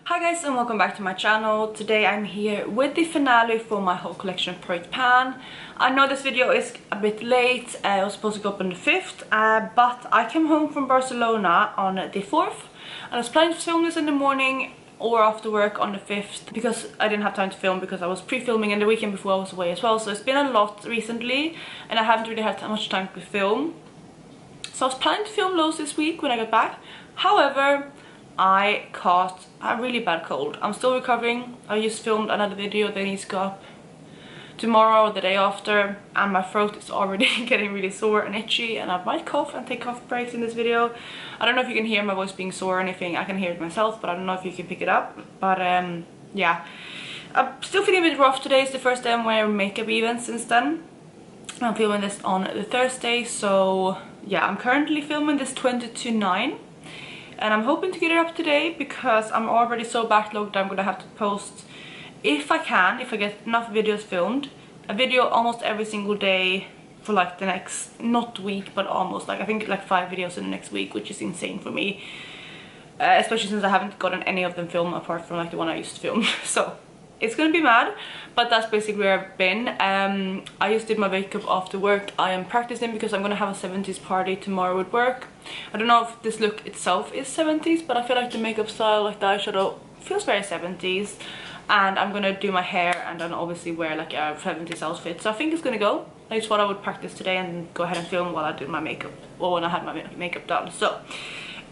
Hi guys and welcome back to my channel. Today I'm here with the finale for my whole collection of Project Pan. I know this video is a bit late, it was supposed to go up on the 5th, but I came home from Barcelona on the 4th and I was planning to film this in the morning or after work on the 5th because I didn't have time to film because I was pre-filming and the weekend before I was away as well, so it's been a lot recently and I haven't really had that much time to film. So I was planning to film loads this week when I got back. However, I caught a really bad cold. I'm still recovering. I just filmed another video that needs to go up tomorrow or the day after, and my throat is already getting really sore and itchy, and I might cough and take cough breaks in this video. I don't know if you can hear my voice being sore or anything. I can hear it myself, but I don't know if you can pick it up. But yeah, I'm still feeling a bit rough. Today is the first day I'm wearing makeup even since then. I'm filming this on the Thursday, so yeah, I'm currently filming this 20 to 9. And I'm hoping to get it up today because I'm already so backlogged that I'm gonna have to post, if I can, if I get enough videos filmed, a video almost every single day for like the next, not week, but almost, like I think like 5 videos in the next week, which is insane for me. Especially since I haven't gotten any of them filmed apart from like the one I used to film. So it's gonna be mad, but that's basically where I've been. I just did my makeup after work. I am practicing because I'm gonna have a 70s party tomorrow at work. I don't know if this look itself is 70s, but I feel like the makeup style, like the eyeshadow, feels very 70s. And I'm gonna do my hair and then obviously wear like a 70s outfit. So I think it's gonna go. I just thought I would practice today and go ahead and film while I do my makeup, or when I had my makeup done. So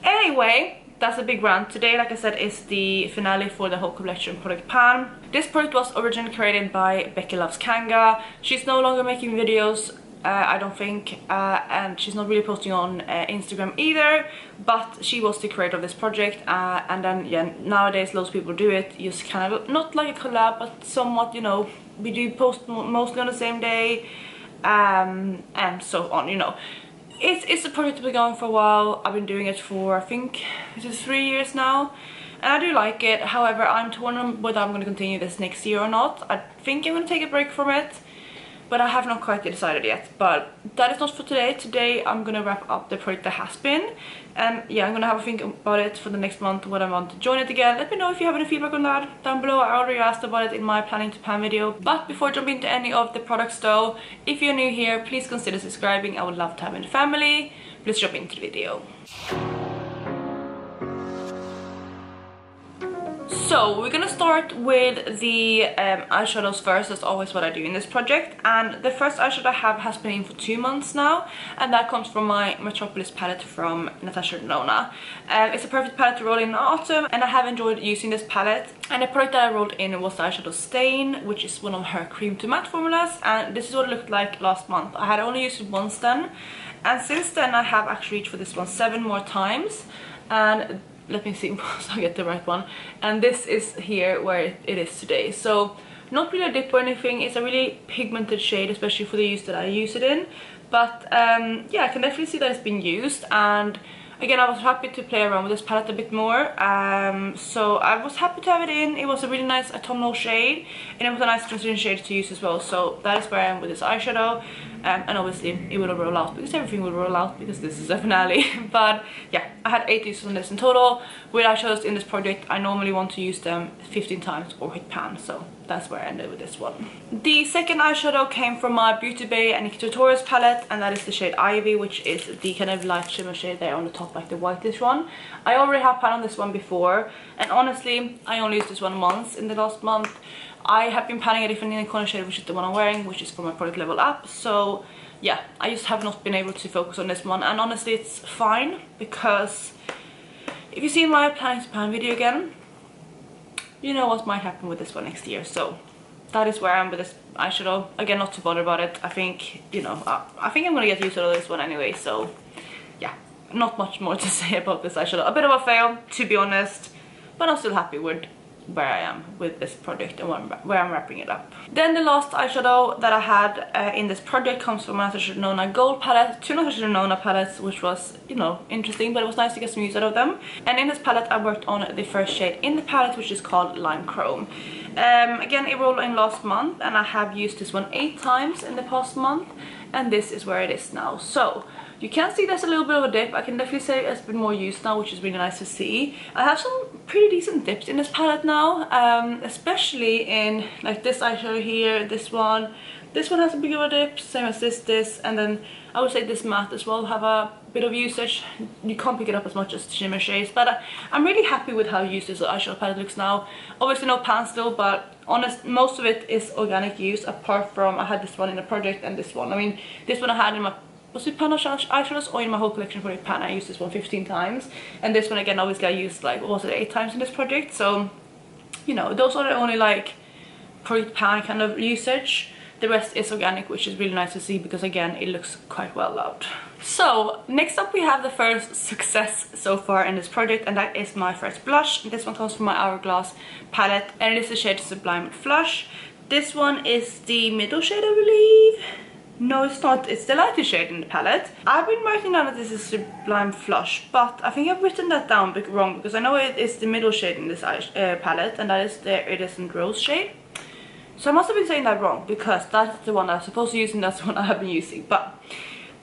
anyway, that's a big rant. Today, like I said, is the finale for the whole collection Project Pan. This project was originally created by BeckyLovesKanga. She's no longer making videos, I don't think, and she's not really posting on Instagram either, but she was the creator of this project, and then yeah, nowadays loads of people do it, just kind of not like a collab, but somewhat, you know, we do post mostly on the same day, and so on, you know. It's a project that's been going for a while. I've been doing it for, I think, this is 3 years now, and I do like it. However, I'm torn on whether I'm going to continue this next year or not. I think I'm going to take a break from it, but I have not quite decided yet. But that is not for today. Today I'm going to wrap up the project that has been, and yeah, I'm going to have a think about it for the next month, when I want to join it again. Let me know if you have any feedback on that down below. I already asked about it in my planning to pan video. But before jumping into any of the products though, if you're new here, please consider subscribing. I would love to have you in the family. Let's jump into the video. So we're gonna start with the eyeshadows first. That's always what I do in this project, and the first eyeshadow I have has been in for 2 months now, and that comes from my Metropolis palette from Natasha Denona. It's a perfect palette to roll in autumn, and I have enjoyed using this palette. And the product that I rolled in was the eyeshadow Stain, which is one of her cream to matte formulas, and this is what it looked like last month. I had only used it once then, and since then I have actually reached for this one 7 more times, and let me see so I get the right one, and this is here where it is today. So not really a dip or anything. It's a really pigmented shade, especially for the use that I use it in, but yeah, I can definitely see that it's been used. And again, I was happy to play around with this palette a bit more, so I was happy to have it in. It was a really nice autumnal shade, and it was a nice transition shade to use as well. So that is where I am with this eyeshadow, and obviously it will roll out because everything will roll out because this is a finale. But yeah, I had 8 uses on this in total. With eyeshadows in this project, I normally want to use them 15 times or hit pan, so that's where I ended with this one. The second eyeshadow came from my Beauty Bay and Nikki Tutorials palette, and that is the shade Ivy, which is the kind of light shimmer shade there on the top, like the whitish one. I already have pan on this one before, and honestly, I only used this one once in the last month. I have been panning a different unicorn shade, which is the one I'm wearing, which is for my product Level Up. So yeah, I just have not been able to focus on this one, and honestly it's fine, because if you see my planning to pan video again, you know what might happen with this one next year. So that is where I am with this eyeshadow. Again, not too bothered about it. I think, you know, I think I'm gonna get used to this one anyway, so yeah, not much more to say about this eyeshadow. A bit of a fail, to be honest, but I'm still happy with where I am with this project and where I'm wrapping it up. Then the last eyeshadow that I had in this project comes from Natasha Denona Gold palette, 2 Natasha Denona palettes, which was, you know, interesting, but it was nice to get some use out of them. And in this palette I worked on the first shade in the palette, which is called Lime Chrome. Again, it rolled in last month, and I have used this one 8 times in the past month, and this is where it is now. So you can see there's a little bit of a dip. I can definitely say it's been more used now, which is really nice to see. I have some pretty decent dips in this palette now, especially in like this eyeshadow here, this one has a big of a dip, same as this, and then I would say this matte as well have a bit of usage. You can't pick it up as much as the shimmer shades, but I'm really happy with how used this eyeshadow palette looks now. Obviously no pan still, but most of it is organic use, apart from I had this one in a project and this one. I mean, this one I had in my, was it pan eyeshadows or in my whole collection project pan? I used this one 15 times, and this one again obviously I used like, what was it, 8 times in this project. So, you know, those are the only like project pan kind of usage. The rest is organic, which is really nice to see because again it looks quite well loved. So next up we have the first success so far in this project, and that is my first blush. This one comes from my Hourglass palette, and it is the shade Sublime Flush. This one is the middle shade, I believe. No, it's not. It's the lighter shade in the palette. I've been writing down that this is Sublime Flush, but I think I've written that down wrong because I know it is the middle shade in this palette, and that is the Iridescent Rose shade. So I must have been saying that wrong because that's the one I'm supposed to use and that's the one I have been using. But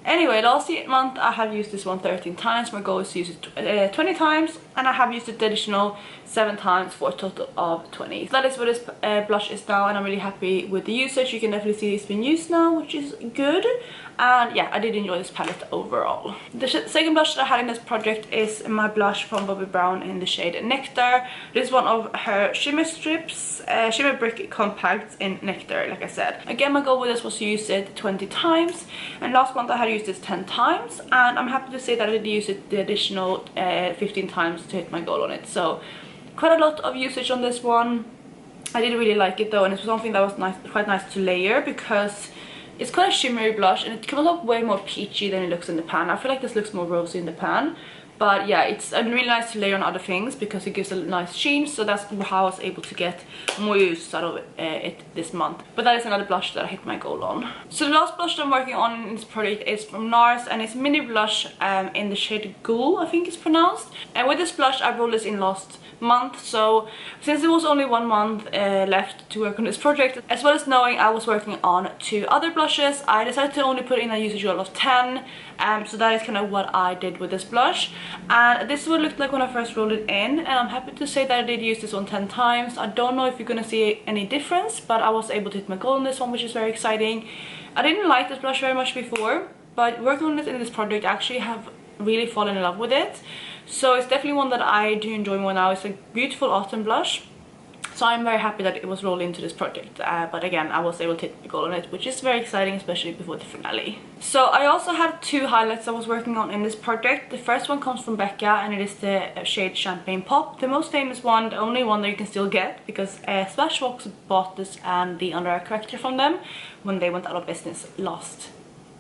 anyway, last month I have used this one 13 times. My goal is to use it 20 times, and I have used it the additional 7 times for a total of 20. So that is what this blush is now, and I'm really happy with the usage. You can definitely see it's been used now, which is good. And yeah, I did enjoy this palette overall. The second blush that I had in this project is my blush from Bobbi Brown in the shade Nectar. This is one of her shimmer strips, shimmer brick compacts in Nectar, like I said. Again, my goal with this was to use it 20 times, and last month I had used this 10 times, and I'm happy to say that I did use it the additional 15 times to hit my goal on it. So quite a lot of usage on this one. I did really like it though, and it was something that was quite nice to layer because it's quite a shimmery blush and it comes up way more peachy than it looks in the pan. I feel like this looks more rosy in the pan, but yeah, it's really nice to layer on other things because it gives a nice sheen. So that's how I was able to get more use out of it this month. But that is another blush that I hit my goal on. So the last blush that I'm working on in this project is from NARS, and it's a mini blush in the shade Ghoul, I think it's pronounced. And with this blush I rolled this in last month, so since there was only 1 month left to work on this project, as well as knowing I was working on 2 other blushes, I decided to only put in a usage roll of 10. So that is kind of what I did with this blush, and this is what it looked like when I first rolled it in, and I'm happy to say that I did use this one 10 times. I don't know if you're gonna see any difference, but I was able to hit my goal on this one, which is very exciting. I didn't like this blush very much before, but working on it in this project I actually have really fallen in love with it. So it's definitely one that I do enjoy more now. It's a beautiful autumn blush, so I'm very happy that it was rolled into this project. But again, I was able to hit the goal on it, which is very exciting, especially before the finale. So I also had 2 highlights I was working on in this project. The first one comes from Becky, and it is the shade Champagne Pop, the most famous one, the only one that you can still get because Smashbox bought this and the under eye corrector from them when they went out of business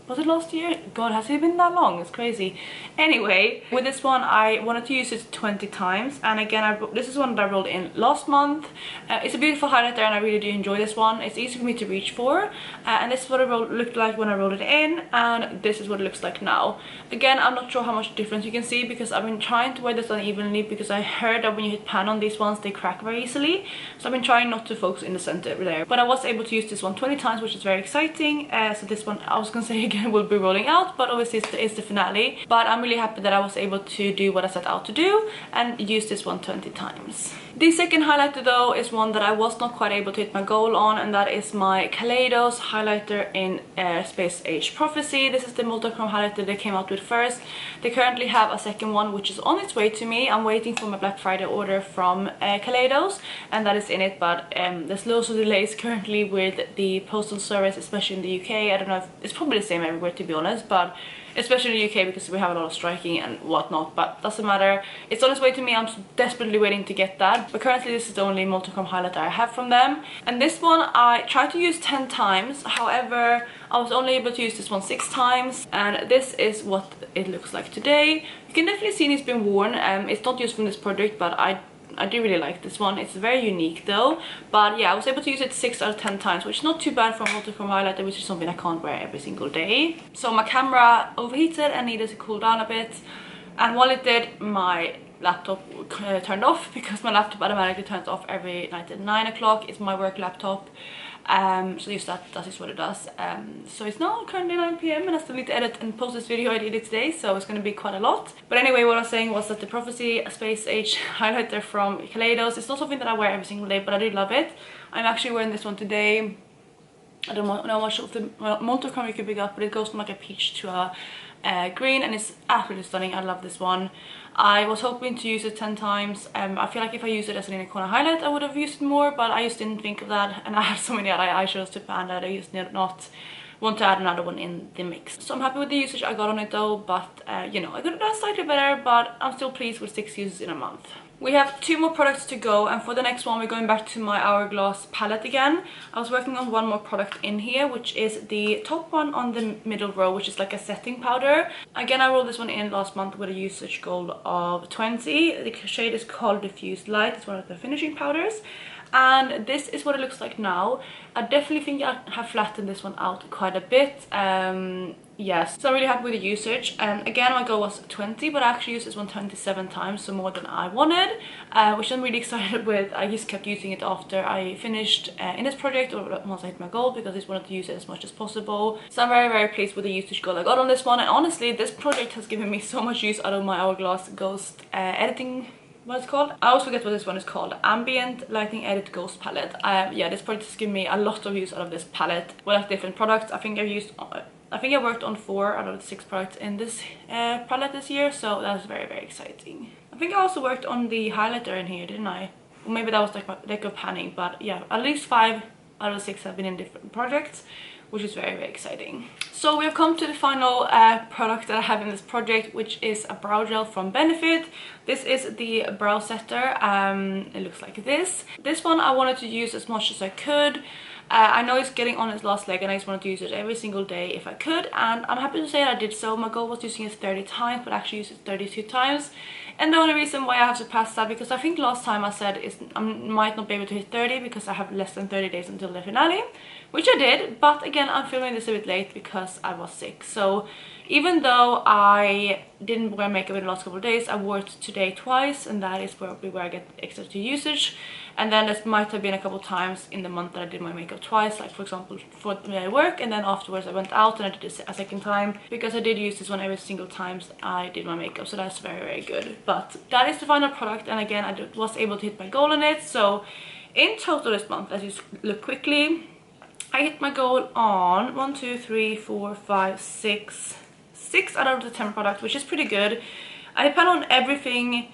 was it last year? God, has it been that long? It's crazy. Anyway, with this one I wanted to use it 20 times, and again this is one that I rolled in last month. It's a beautiful highlighter and I really do enjoy this one. It's easy for me to reach for, and this is what it looked like when I rolled it in, and this is what it looks like now. Again, I'm not sure how much difference you can see because I've been trying to wear this unevenly because I heard that when you hit pan on these ones they crack very easily, so I've been trying not to focus in the center there. But I was able to use this one 20 times, which is very exciting. So this one I was gonna say again will be rolling out, but obviously it's the finale. But I'm really happy that I was able to do what I set out to do and use this one 20 times. The second highlighter though is one that I was not quite able to hit my goal on, and that is my Kaleidos highlighter in Space Age Prophecy. This is the multi-chrome highlighter they came out with first. They currently have a second one which is on its way to me. I'm waiting for my Black Friday order from Kaleidos, and that is in it, but there's loads of delays currently with the postal service, especially in the UK. I don't know if it's probably the same everywhere to be honest, but especially in the UK because we have a lot of striking and whatnot, but doesn't matter. It's on its way to me. I'm desperately waiting to get that, but currently this is the only multi-chrome highlighter I have from them. And this one I tried to use 10 times, however I was only able to use this one 6 times, and this is what it looks like today. You can definitely see it's been worn. It's not used from this project, but I do really like this one. It's very unique though, but yeah, I was able to use it 6 out of 10 times, which is not too bad for a multi-chrome highlighter, which is something I can't wear every single day. So my camera overheated and needed to cool down a bit, and while it did, my laptop turned off, because my laptop automatically turns off every night at 9 o'clock. It's my work laptop. So just that is what it does. So it's now currently 9 p.m. and I still need to edit and post this video I did it today, so it's going to be quite a lot. But anyway, what I was saying was that the Prophecy Space Age highlighter from Kaleidos, it's not something that I wear every single day, but I do love it. I'm actually wearing this one today. I don't know how much of the monochrome you can pick up, but it goes from like a peach to a green, and it's absolutely stunning. I love this one. I was hoping to use it 10 times. I feel like if I used it as an inner corner highlight I would have used it more, but I just didn't think of that, and I had so many other eyeshadows to pan that I just did not want to add another one in the mix. So I'm happy with the usage I got on it though, but you know, I could have done slightly better, but I'm still pleased with 6 uses in a month. We have 2 more products to go, and for the next one we're going back to my Hourglass palette again. I was working on one more product in here, which is the top one on the middle row, which is like a setting powder. Again, I rolled this one in last month with a usage goal of 20. The shade is called Diffused Light. It's one of the finishing powders. And this is what it looks like now. I definitely think I have flattened this one out quite a bit. Yes, so I'm really happy with the usage. Again, my goal was 20, but I actually used this one 27 times, so more than I wanted, which I'm really excited with. I just kept using it after I finished in this project, or once I hit my goal, because I just wanted to use it as much as possible. So I'm very, very pleased with the usage goal I got on this one, and honestly, this project has given me so much use out of my Hourglass Ghost editing. What it's called? I always forget what this one is called. Ambient Lighting Edit Ghost Palette. Yeah, this project has given me a lot of use out of this palette with like different products. I think I worked on 4 out of the 6 products in this palette this year, so that's very, very exciting. I think I also worked on the highlighter in here, didn't I? Or maybe that was like my deck of panning, but yeah, at least 5 out of the 6 have been in different projects, which is very, very exciting. So we have come to the final product that I have in this project, which is a brow gel from Benefit. This is the brow setter. It looks like this. This one I wanted to use as much as I could. I know it's getting on its last leg, and I just wanted to use it every single day if I could, and I'm happy to say that I did so. My goal was using it 30 times, but I actually used it 32 times. And the only reason why I have surpassed that, because I think last time I said I might not be able to hit 30 because I have less than 30 days until the finale, which I did, but again, I'm filming this a bit late because I was sick. So even though I didn't wear makeup in the last couple of days, I wore it today twice, and that is probably where I get extra to usage. And then there might have been a couple of times in the month that I did my makeup twice, like for example for my work, and then afterwards I went out and I did it a second time, because I did use this one every single time I did my makeup, so that's very, very good. But that is the final product, and again, I was able to hit my goal on it. So in total this month, let's just look quickly, I hit my goal on 1, 2, 3, 4, 5, 6 out of the 10 products, which is pretty good. I depend on everything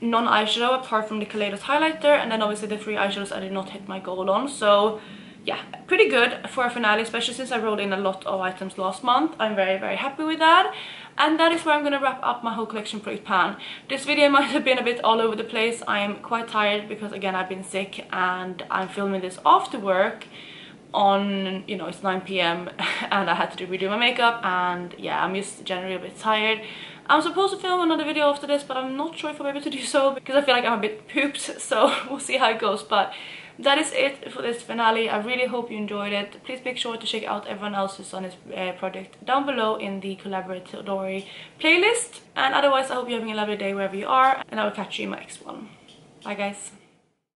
non-eyeshadow apart from the Kaleidos highlighter, and then obviously the 3 eyeshadows I did not hit my goal on. So yeah, pretty good for a finale, especially since I rolled in a lot of items last month. I'm very, very happy with that. And that is where I'm going to wrap up my whole collection project pan. This video might have been a bit all over the place. I am quite tired because again I've been sick, and I'm filming this after work on, you know, it's 9 p.m. and I had to redo my makeup, and yeah, I'm just generally a bit tired. I'm supposed to film another video after this, but I'm not sure if I'm able to do so because I feel like I'm a bit pooped, so we'll see how it goes. But that is it for this finale. I really hope you enjoyed it. Please make sure to check out everyone else who's on this project down below in the collaboratory playlist. And otherwise, I hope you're having a lovely day wherever you are, and I will catch you in my next one. Bye guys.